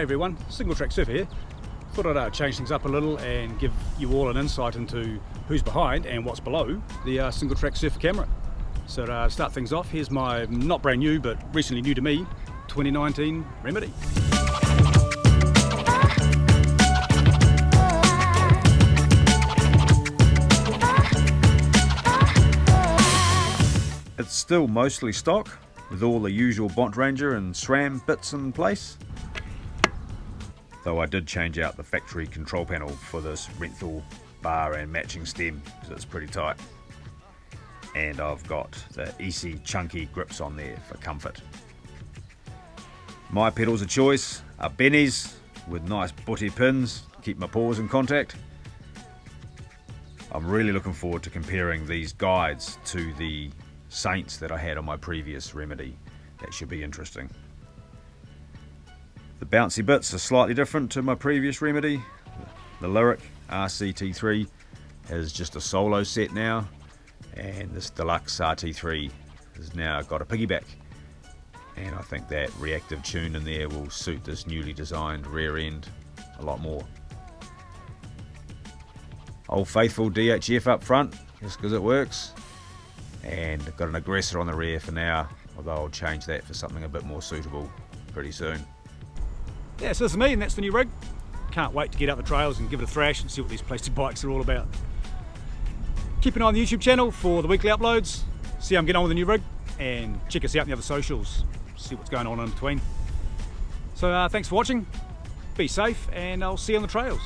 everyone, Singletrack Surfer here. Thought I'd change things up a little and give you all an insight into who's behind and what's below the Singletrack Surfer camera. So to start things off, here's my not brand new but recently new to me 2019 Remedy. It's still mostly stock, with all the usual Bont Ranger and SRAM bits in place. Though I did change out the factory control panel for this Renthal bar and matching stem, because it's pretty tight. And I've got the easy chunky grips on there for comfort. My pedals of choice are Benny's with nice butty pins to keep my paws in contact. I'm really looking forward to comparing these guides to the Saints that I had on my previous Remedy. That should be interesting. The bouncy bits are slightly different to my previous Remedy. The Lyric RCT3 is just a solo set now, and this Deluxe RT3 has now got a piggyback, and I think that reactive tune in there will suit this newly designed rear end a lot more. Old faithful DHF up front, just because it works, and I've got an aggressor on the rear for now, although I'll change that for something a bit more suitable pretty soon. Yeah, so this is me and that's the new rig. Can't wait to get out the trails and give it a thrash and see what these plastic bikes are all about. Keep an eye on the YouTube channel for the weekly uploads, see how I'm getting on with the new rig, and check us out on the other socials, see what's going on in between. So thanks for watching, be safe, and I'll see you on the trails.